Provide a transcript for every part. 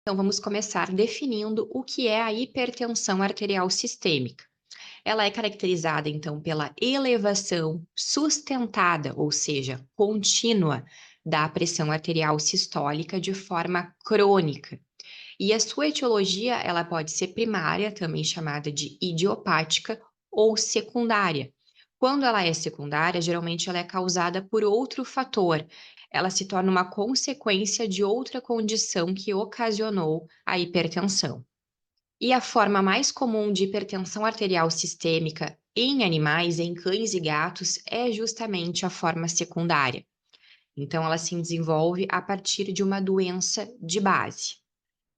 Então, vamos começar definindo o que é a hipertensão arterial sistêmica. Ela é caracterizada, então, pela elevação sustentada, ou seja, contínua, da pressão arterial sistólica de forma crônica. E a sua etiologia, ela pode ser primária, também chamada de idiopática, ou secundária. Quando ela é secundária, geralmente ela é causada por outro fator. Ela se torna uma consequência de outra condição que ocasionou a hipertensão. E a forma mais comum de hipertensão arterial sistêmica em animais, em cães e gatos, é justamente a forma secundária. Então, ela se desenvolve a partir de uma doença de base.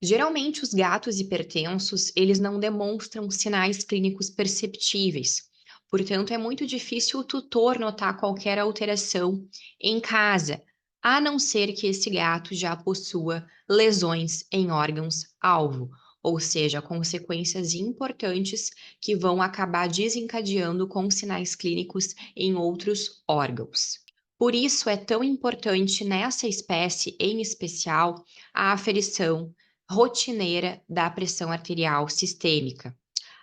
Geralmente, os gatos hipertensos, eles não demonstram sinais clínicos perceptíveis. Portanto, é muito difícil o tutor notar qualquer alteração em casa, a não ser que esse gato já possua lesões em órgãos-alvo, ou seja, consequências importantes que vão acabar desencadeando com sinais clínicos em outros órgãos. Por isso, é tão importante nessa espécie em especial a aferição rotineira da pressão arterial sistêmica.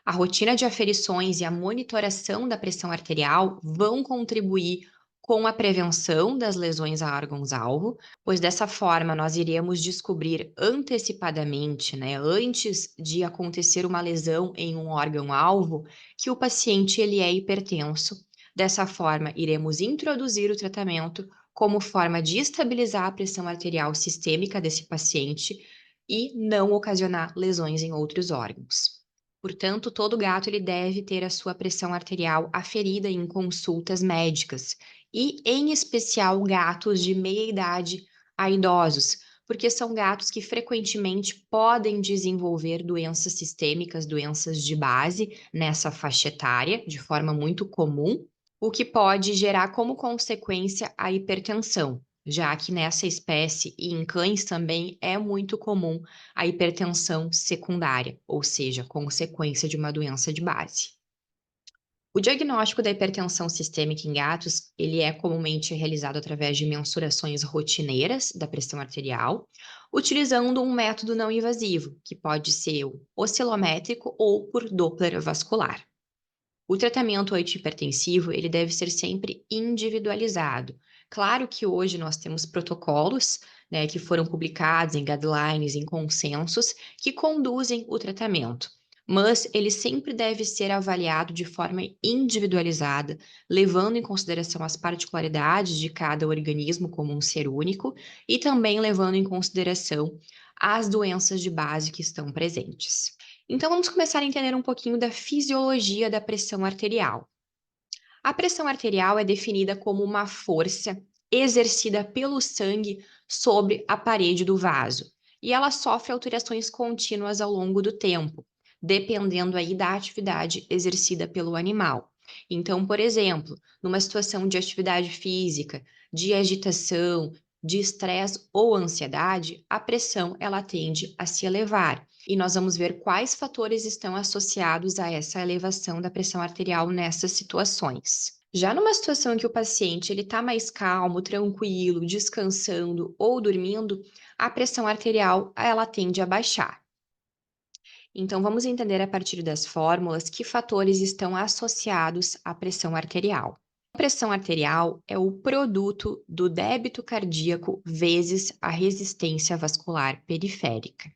A rotina de aferições e a monitoração da pressão arterial vão contribuir com a prevenção das lesões a órgãos-alvo, pois dessa forma nós iremos descobrir antecipadamente, antes de acontecer uma lesão em um órgão-alvo, que o paciente ele é hipertenso. Dessa forma, iremos introduzir o tratamento como forma de estabilizar a pressão arterial sistêmica desse paciente e não ocasionar lesões em outros órgãos. Portanto, todo gato ele deve ter a sua pressão arterial aferida em consultas médicas e, em especial, gatos de meia idade a idosos, porque são gatos que frequentemente podem desenvolver doenças sistêmicas, doenças de base nessa faixa etária, de forma muito comum, o que pode gerar como consequência a hipertensão, já que nessa espécie e em cães também é muito comum a hipertensão secundária, ou seja, consequência de uma doença de base. O diagnóstico da hipertensão sistêmica em gatos, ele é comumente realizado através de mensurações rotineiras da pressão arterial, utilizando um método não invasivo, que pode ser o oscilométrico ou por Doppler vascular. O tratamento antihipertensivo, ele deve ser sempre individualizado. Claro que hoje nós temos protocolos, que foram publicados em guidelines, em consensos, que conduzem o tratamento, mas ele sempre deve ser avaliado de forma individualizada, levando em consideração as particularidades de cada organismo como um ser único e também levando em consideração as doenças de base que estão presentes. Então, vamos começar a entender um pouquinho da fisiologia da pressão arterial. A pressão arterial é definida como uma força exercida pelo sangue sobre a parede do vaso, e ela sofre alterações contínuas ao longo do tempo, dependendo aí da atividade exercida pelo animal. Então, por exemplo, numa situação de atividade física, de agitação, de estresse ou ansiedade, a pressão ela tende a se elevar. E nós vamos ver quais fatores estão associados a essa elevação da pressão arterial nessas situações. Já numa situação em que o paciente ele está mais calmo, tranquilo, descansando ou dormindo, a pressão arterial ela tende a baixar. Então vamos entender a partir das fórmulas que fatores estão associados à pressão arterial. A pressão arterial é o produto do débito cardíaco vezes a resistência vascular periférica.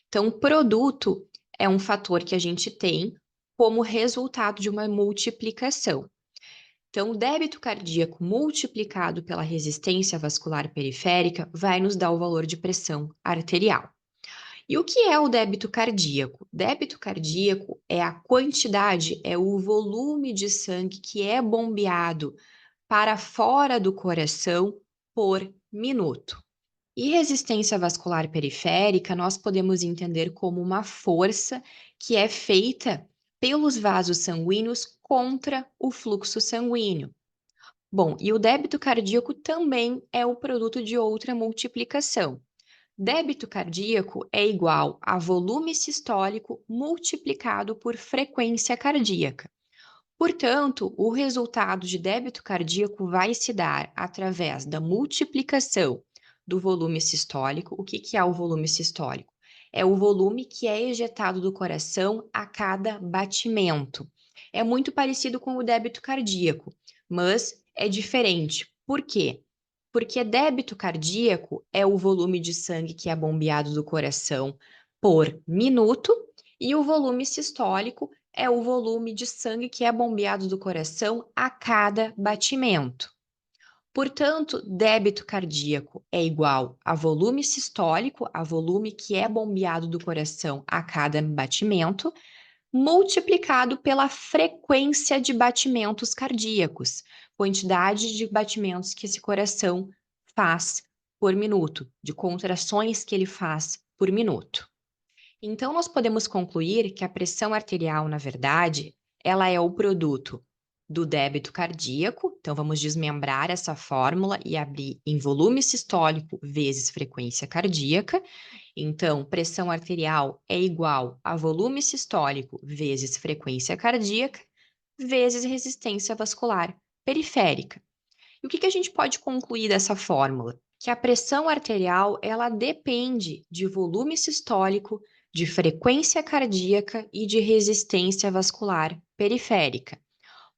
Então, produto é um fator que a gente tem como resultado de uma multiplicação. Então, o débito cardíaco multiplicado pela resistência vascular periférica vai nos dar o valor de pressão arterial. E o que é o débito cardíaco? Débito cardíaco é a quantidade, é o volume de sangue que é bombeado para fora do coração por minuto. E resistência vascular periférica, nós podemos entender como uma força que é feita pelos vasos sanguíneos contra o fluxo sanguíneo. Bom, e o débito cardíaco também é o produto de outra multiplicação. Débito cardíaco é igual a volume sistólico multiplicado por frequência cardíaca. Portanto, o resultado de débito cardíaco vai se dar através da multiplicação do volume sistólico. O que é o volume sistólico? é o volume que é ejetado do coração a cada batimento. É muito parecido com o débito cardíaco, mas é diferente. Por quê? Porque débito cardíaco é o volume de sangue que é bombeado do coração por minuto, e o volume sistólico é o volume de sangue que é bombeado do coração a cada batimento. Portanto, débito cardíaco é igual a volume sistólico, a volume que é bombeado do coração a cada batimento, multiplicado pela frequência de batimentos cardíacos, quantidade de batimentos que esse coração faz por minuto, de contrações que ele faz por minuto. Então, nós podemos concluir que a pressão arterial, na verdade, ela é o produto do débito cardíaco. Então, vamos desmembrar essa fórmula e abrir em volume sistólico vezes frequência cardíaca. Então, pressão arterial é igual a volume sistólico vezes frequência cardíaca vezes resistência vascular periférica. E o que a gente pode concluir dessa fórmula? Que a pressão arterial, ela depende de volume sistólico, de frequência cardíaca e de resistência vascular periférica.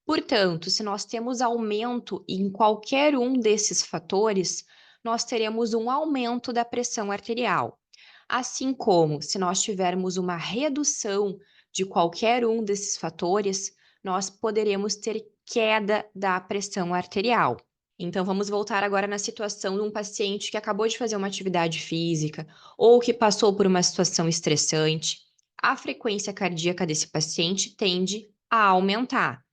Portanto, se nós temos aumento em qualquer um desses fatores, nós teremos um aumento da pressão arterial. Assim como, se nós tivermos uma redução de qualquer um desses fatores, nós poderemos ter queda da pressão arterial. Então, vamos voltar agora na situação de um paciente que acabou de fazer uma atividade física ou que passou por uma situação estressante. A frequência cardíaca desse paciente tende a aumentar.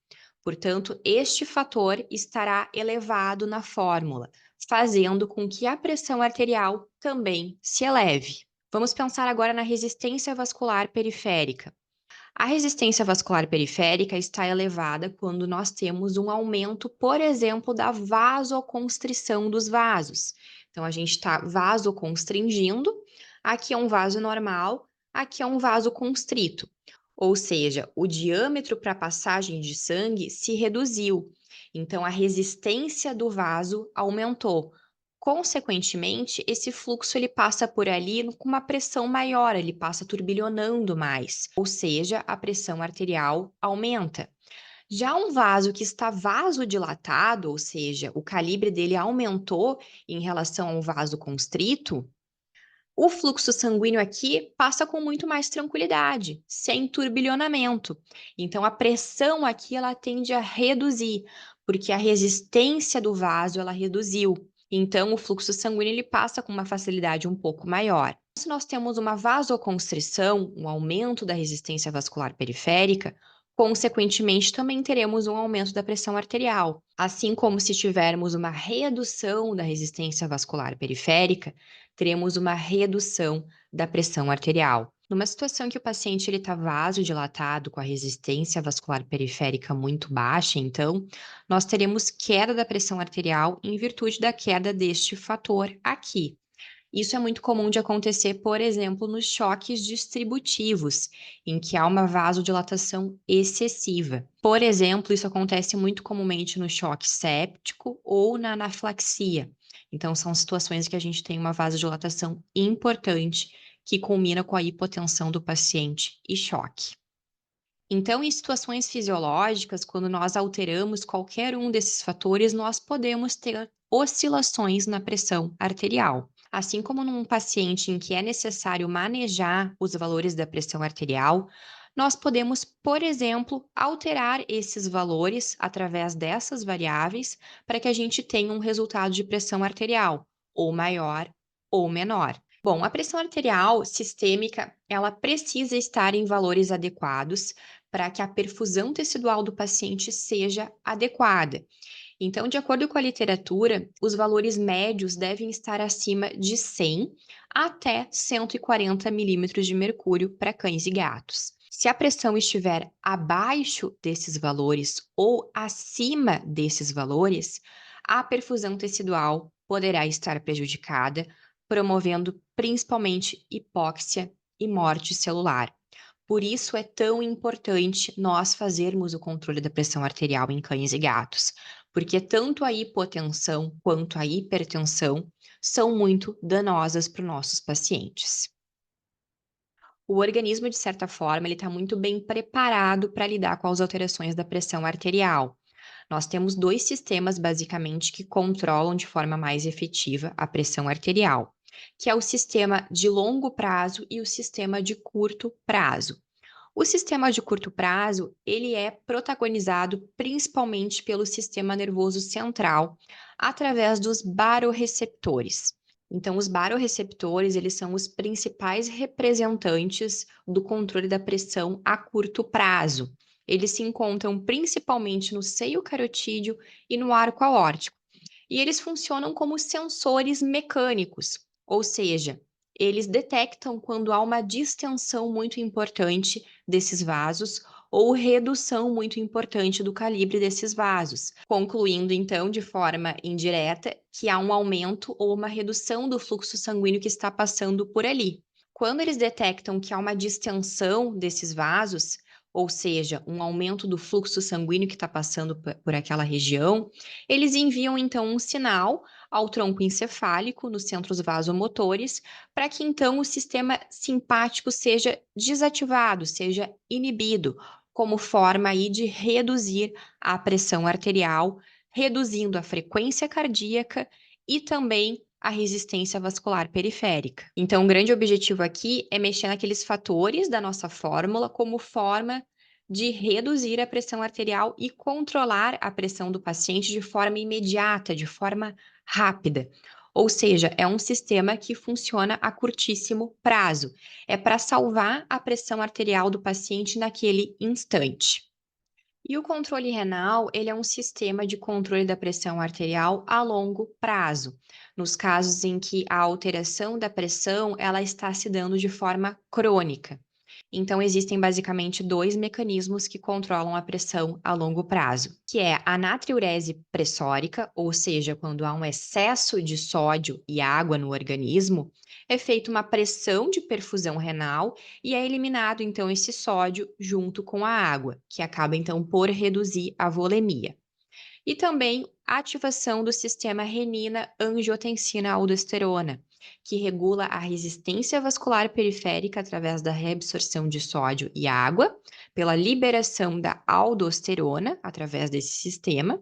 Portanto, este fator estará elevado na fórmula, fazendo com que a pressão arterial também se eleve. Vamos pensar agora na resistência vascular periférica. A resistência vascular periférica está elevada quando nós temos um aumento, por exemplo, da vasoconstrição dos vasos. Então, a gente está vasoconstringindo, aqui é um vaso normal, aqui é um vaso constrito. Ou seja, o diâmetro para passagem de sangue se reduziu. Então, a resistência do vaso aumentou. Consequentemente, esse fluxo ele passa por ali com uma pressão maior, ele passa turbilhonando mais, ou seja, a pressão arterial aumenta. Já um vaso que está vasodilatado, ou seja, o calibre dele aumentou em relação a um vaso constrito, o fluxo sanguíneo aqui passa com muito mais tranquilidade, sem turbilhonamento. Então, a pressão aqui ela tende a reduzir, porque a resistência do vaso ela reduziu. Então, o fluxo sanguíneo ele passa com uma facilidade um pouco maior. Se nós temos uma vasoconstrição, um aumento da resistência vascular periférica, consequentemente também teremos um aumento da pressão arterial. Assim como se tivermos uma redução da resistência vascular periférica, teremos uma redução da pressão arterial. Numa situação em que o paciente está vasodilatado com a resistência vascular periférica muito baixa, então, nós teremos queda da pressão arterial em virtude da queda deste fator aqui. Isso é muito comum de acontecer, por exemplo, nos choques distributivos, em que há uma vasodilatação excessiva. Por exemplo, isso acontece muito comumente no choque séptico ou na anafilaxia. Então, são situações que a gente tem uma vasodilatação importante que culmina com a hipotensão do paciente e choque. Então, em situações fisiológicas, quando nós alteramos qualquer um desses fatores, nós podemos ter oscilações na pressão arterial. Assim como num paciente em que é necessário manejar os valores da pressão arterial, nós podemos, por exemplo, alterar esses valores através dessas variáveis para que a gente tenha um resultado de pressão arterial, ou maior ou menor. Bom, a pressão arterial sistêmica, ela precisa estar em valores adequados para que a perfusão tecidual do paciente seja adequada. Então, de acordo com a literatura, os valores médios devem estar acima de 100 até 140 milímetros de mercúrio para cães e gatos. Se a pressão estiver abaixo desses valores ou acima desses valores, a perfusão tecidual poderá estar prejudicada, promovendo principalmente hipóxia e morte celular. Por isso é tão importante nós fazermos o controle da pressão arterial em cães e gatos, porque tanto a hipotensão quanto a hipertensão são muito danosas para os nossos pacientes. O organismo, de certa forma, ele está muito bem preparado para lidar com as alterações da pressão arterial. Nós temos dois sistemas, basicamente, que controlam de forma mais efetiva a pressão arterial, que é o sistema de longo prazo e o sistema de curto prazo. O sistema de curto prazo, ele é protagonizado principalmente pelo sistema nervoso central, através dos barorreceptores. Então, os barorreceptores, eles são os principais representantes do controle da pressão a curto prazo. Eles se encontram principalmente no seio carotídeo e no arco aórtico. E eles funcionam como sensores mecânicos, ou seja, eles detectam quando há uma distensão muito importante desses vasos ou redução muito importante do calibre desses vasos, concluindo então de forma indireta que há um aumento ou uma redução do fluxo sanguíneo que está passando por ali. Quando eles detectam que há uma distensão desses vasos, ou seja, um aumento do fluxo sanguíneo que está passando por aquela região, eles enviam então um sinal ao tronco encefálico, nos centros vasomotores, para que então o sistema simpático seja desativado, seja inibido, como forma aí de reduzir a pressão arterial, reduzindo a frequência cardíaca e também a resistência vascular periférica. Então, o grande objetivo aqui é mexer naqueles fatores da nossa fórmula como forma de reduzir a pressão arterial e controlar a pressão do paciente de forma imediata, de forma rápida. Ou seja, é um sistema que funciona a curtíssimo prazo. É para salvar a pressão arterial do paciente naquele instante. E o controle renal, ele é um sistema de controle da pressão arterial a longo prazo, nos casos em que a alteração da pressão ela está se dando de forma crônica. Então, existem basicamente dois mecanismos que controlam a pressão a longo prazo, que é a natriurese pressórica, ou seja, quando há um excesso de sódio e água no organismo, é feita uma pressão de perfusão renal e é eliminado então esse sódio junto com a água, que acaba então por reduzir a volemia. E também a ativação do sistema renina-angiotensina-aldosterona, que regula a resistência vascular periférica através da reabsorção de sódio e água, pela liberação da aldosterona através desse sistema,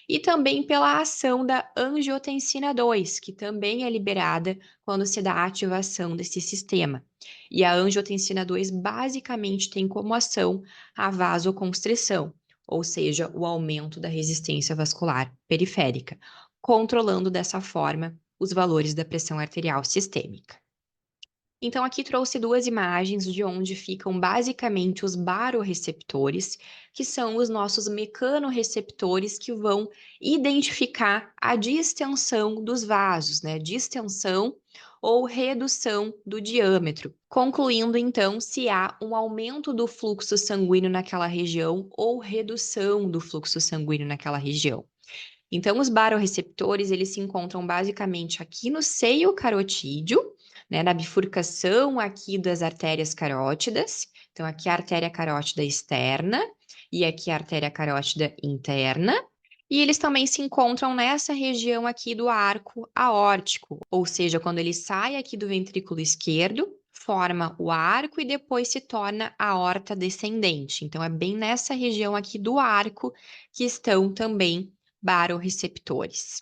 e também pela ação da angiotensina 2, que também é liberada quando se dá a ativação desse sistema. E a angiotensina 2 basicamente tem como ação a vasoconstrição, ou seja, o aumento da resistência vascular periférica, controlando dessa forma os valores da pressão arterial sistêmica. Então, aqui trouxe duas imagens de onde ficam basicamente os barorreceptores, que são os nossos mecanorreceptores que vão identificar a distensão dos vasos, né? Distensão ou redução do diâmetro, concluindo então se há um aumento do fluxo sanguíneo naquela região ou redução do fluxo sanguíneo naquela região. Então, os barorreceptores, eles se encontram basicamente aqui no seio carotídeo, né, na bifurcação aqui das artérias carótidas. Então, aqui a artéria carótida externa e aqui a artéria carótida interna. E eles também se encontram nessa região aqui do arco aórtico, ou seja, quando ele sai aqui do ventrículo esquerdo, forma o arco e depois se torna a aorta descendente. Então, é bem nessa região aqui do arco que estão também barorreceptores.